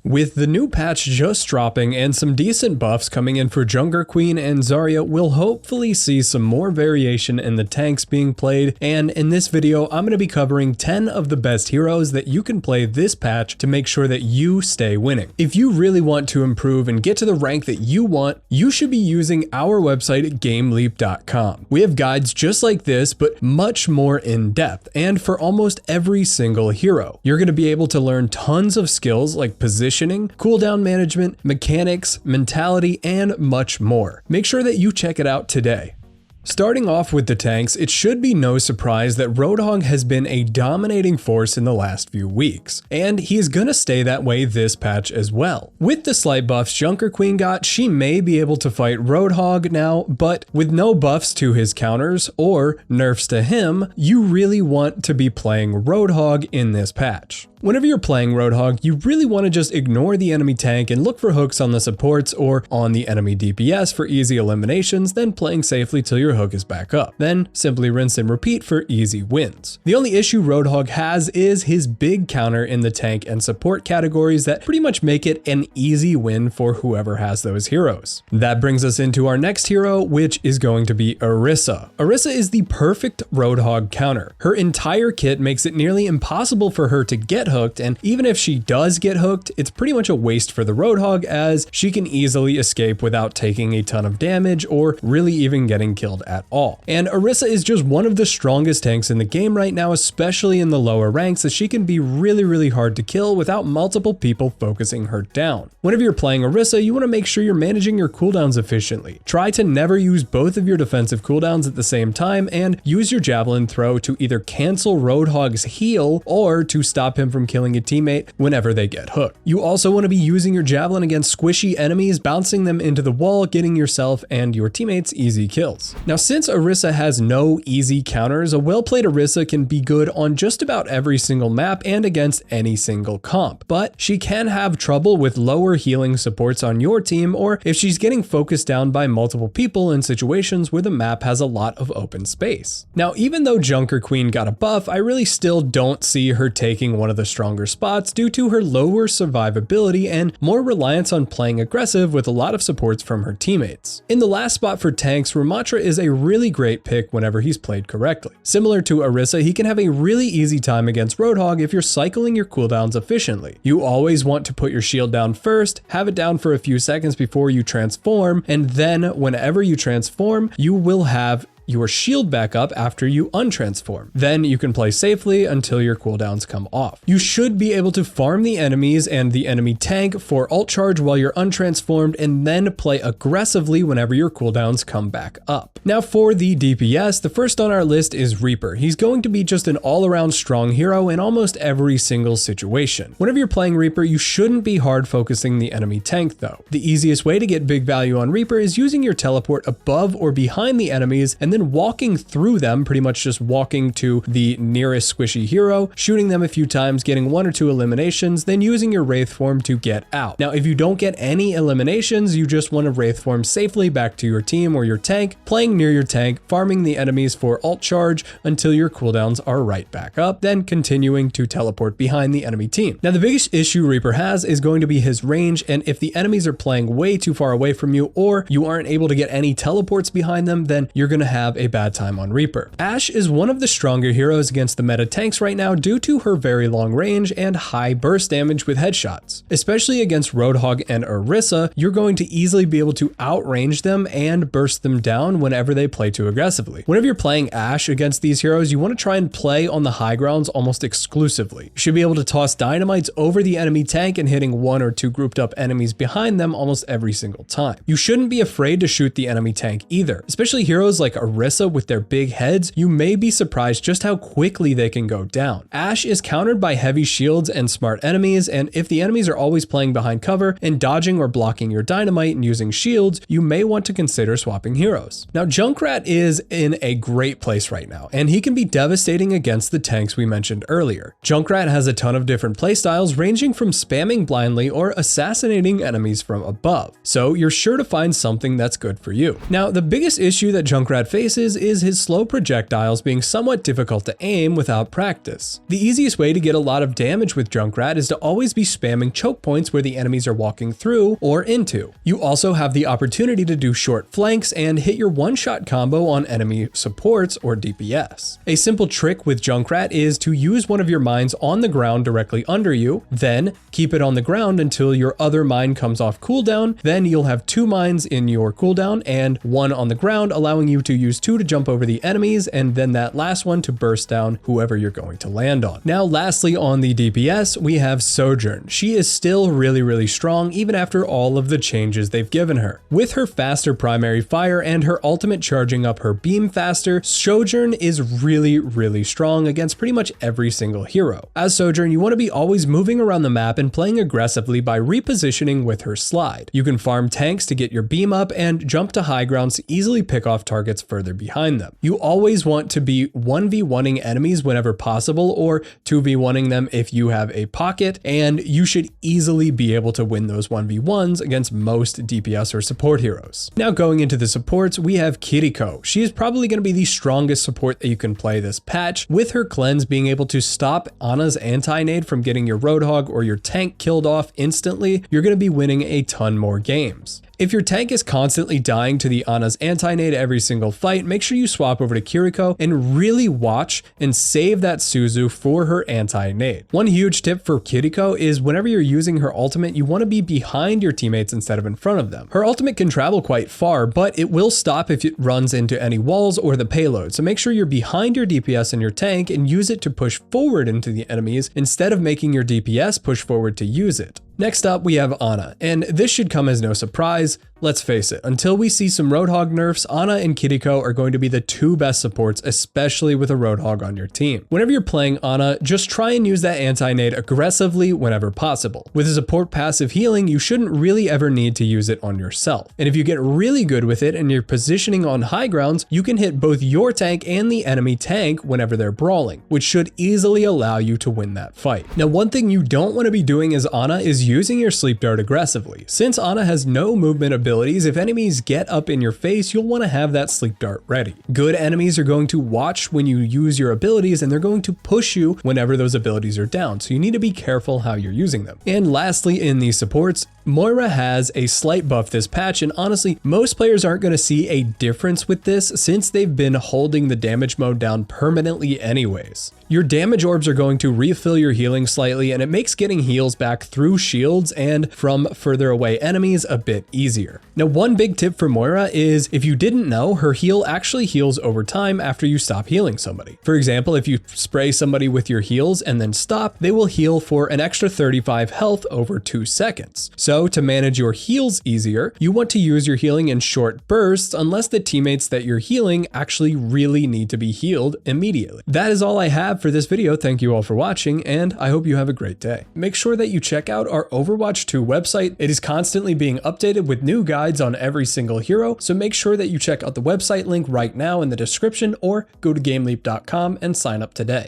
With the new patch just dropping and some decent buffs coming in for Junkrat Queen and Zarya, we'll hopefully see some more variation in the tanks being played, and in this video I'm going to be covering 10 of the best heroes that you can play this patch to make sure that you stay winning. If you really want to improve and get to the rank that you want, you should be using our website at GameLeap.com. We have guides just like this, but much more in depth, and for almost every single hero. You're going to be able to learn tons of skills like positioning, cooldown management, mechanics, mentality, and much more. Make sure that you check it out today. Starting off with the tanks, it should be no surprise that Roadhog has been a dominating force in the last few weeks, and he's gonna stay that way this patch as well. With the slight buffs Junkrat Queen got, she may be able to fight Roadhog now, but with no buffs to his counters or nerfs to him, you really want to be playing Roadhog in this patch. Whenever you're playing Roadhog, you really want to just ignore the enemy tank and look for hooks on the supports or on the enemy DPS for easy eliminations, then playing safely till your hook is back up. Then simply rinse and repeat for easy wins. The only issue Roadhog has is his big counter in the tank and support categories that pretty much make it an easy win for whoever has those heroes. That brings us into our next hero, which is going to be Orisa. Orisa is the perfect Roadhog counter. Her entire kit makes it nearly impossible for her to get hooked, and even if she does get hooked, it's pretty much a waste for the Roadhog as she can easily escape without taking a ton of damage or really even getting killed at all. And Orisa is just one of the strongest tanks in the game right now, especially in the lower ranks, as she can be really hard to kill without multiple people focusing her down. Whenever you're playing Orisa, you want to make sure you're managing your cooldowns efficiently. Try to never use both of your defensive cooldowns at the same time, and use your javelin throw to either cancel Roadhog's heal or to stop him from killing a teammate whenever they get hooked. You also want to be using your javelin against squishy enemies, bouncing them into the wall, getting yourself and your teammates easy kills. Now, since Orisa has no easy counters, a well-played Orisa can be good on just about every single map and against any single comp, but she can have trouble with lower healing supports on your team, or if she's getting focused down by multiple people in situations where the map has a lot of open space. Now, even though Junkrat Queen got a buff, I really still don't see her taking one of the stronger spots due to her lower survivability and more reliance on playing aggressive with a lot of supports from her teammates. In the last spot for tanks, Ramattra is a really great pick whenever he's played correctly. Similar to Orisa, he can have a really easy time against Roadhog if you're cycling your cooldowns efficiently. You always want to put your shield down first, have it down for a few seconds before you transform, and then whenever you transform, you will have your shield back up after you untransform. Then you can play safely until your cooldowns come off. You should be able to farm the enemies and the enemy tank for ult charge while you're untransformed, and then play aggressively whenever your cooldowns come back up. Now for the DPS, the first on our list is Reaper. He's going to be just an all-around strong hero in almost every single situation. Whenever you're playing Reaper, you shouldn't be hard focusing the enemy tank though. The easiest way to get big value on Reaper is using your teleport above or behind the enemies and then walking through them, pretty much just walking to the nearest squishy hero, shooting them a few times, getting 1 or 2 eliminations, then using your Wraith form to get out. Now, if you don't get any eliminations, you just want to Wraith form safely back to your team or your tank, playing near your tank, farming the enemies for ult charge until your cooldowns are right back up, then continuing to teleport behind the enemy team. Now, the biggest issue Reaper has is going to be his range, and if the enemies are playing way too far away from you, or you aren't able to get any teleports behind them, then you're going to have a bad time on Reaper. Ashe is one of the stronger heroes against the meta tanks right now due to her very long range and high burst damage with headshots. Especially against Roadhog and Orisa, you're going to easily be able to outrange them and burst them down whenever they play too aggressively. Whenever you're playing Ashe against these heroes, you want to try and play on the high grounds almost exclusively. You should be able to toss dynamites over the enemy tank and hitting 1 or 2 grouped up enemies behind them almost every single time. You shouldn't be afraid to shoot the enemy tank either, especially heroes like Orisa with their big heads. You may be surprised just how quickly they can go down. Ashe is countered by heavy shields and smart enemies, and if the enemies are always playing behind cover and dodging or blocking your dynamite and using shields, you may want to consider swapping heroes. Now, Junkrat is in a great place right now, and he can be devastating against the tanks we mentioned earlier. Junkrat has a ton of different playstyles, ranging from spamming blindly or assassinating enemies from above, so you're sure to find something that's good for you. Now, the biggest issue that Junkrat faces faces is his slow projectiles being somewhat difficult to aim without practice. The easiest way to get a lot of damage with Junkrat is to always be spamming choke points where the enemies are walking through or into. You also have the opportunity to do short flanks and hit your one-shot combo on enemy supports or DPS. A simple trick with Junkrat is to use one of your mines on the ground directly under you, then keep it on the ground until your other mine comes off cooldown. Then you'll have 2 mines in your cooldown and 1 on the ground, allowing you to use 2 to jump over the enemies and then that last one to burst down whoever you're going to land on. Now lastly on the DPS, we have Sojourn. She is still really strong even after all of the changes they've given her. With her faster primary fire and her ultimate charging up her beam faster, Sojourn is really strong against pretty much every single hero. As Sojourn, you want to be always moving around the map and playing aggressively by repositioning with her slide. You can farm tanks to get your beam up and jump to high grounds to easily pick off targets further behind them. You always want to be 1v1ing enemies whenever possible or 2v1ing them if you have a pocket, and you should easily be able to win those 1v1s against most DPS or support heroes. Now going into the supports, we have Kiriko. She is probably going to be the strongest support that you can play this patch, with her cleanse being able to stop Ana's anti-nade from getting your Roadhog or your tank killed off instantly. You're going to be winning a ton more games. If your tank is constantly dying to the Ana's anti-nade every single fight, make sure you swap over to Kiriko and really watch and save that Suzu for her anti-nade. One huge tip for Kiriko is whenever you're using her ultimate, you want to be behind your teammates instead of in front of them. Her ultimate can travel quite far, but it will stop if it runs into any walls or the payload. So make sure you're behind your DPS and your tank and use it to push forward into the enemies instead of making your DPS push forward to use it. Next up, we have Ana, and this should come as no surprise. Let's face it, until we see some Roadhog nerfs, Ana and Kiriko are going to be the 2 best supports, especially with a Roadhog on your team. Whenever you're playing Ana, just try and use that anti-nade aggressively whenever possible. With a support passive healing, you shouldn't really ever need to use it on yourself. And if you get really good with it and you're positioning on high grounds, you can hit both your tank and the enemy tank whenever they're brawling, which should easily allow you to win that fight. Now, one thing you don't want to be doing as Ana is using your sleep dart aggressively. Since Ana has no movement abilities, if enemies get up in your face, you'll want to have that sleep dart ready. Good enemies are going to watch when you use your abilities and they're going to push you whenever those abilities are down, so you need to be careful how you're using them. And lastly, in these supports, Moira has a slight buff this patch, and honestly, most players aren't going to see a difference with this since they've been holding the damage mode down permanently anyways. Your damage orbs are going to refill your healing slightly, and it makes getting heals back through shields and from further away enemies a bit easier. Now, one big tip for Moira is, if you didn't know, her heal actually heals over time after you stop healing somebody. For example, if you spray somebody with your heals and then stop, they will heal for an extra 35 health over 2 seconds. So to manage your heals easier, you want to use your healing in short bursts unless the teammates that you're healing actually really need to be healed immediately. That is all I have for this video. Thank you all for watching, and I hope you have a great day. Make sure that you check out our Overwatch 2 website. It is constantly being updated with new guides on every single hero, so make sure that you check out the website link right now in the description or go to GameLeap.com and sign up today.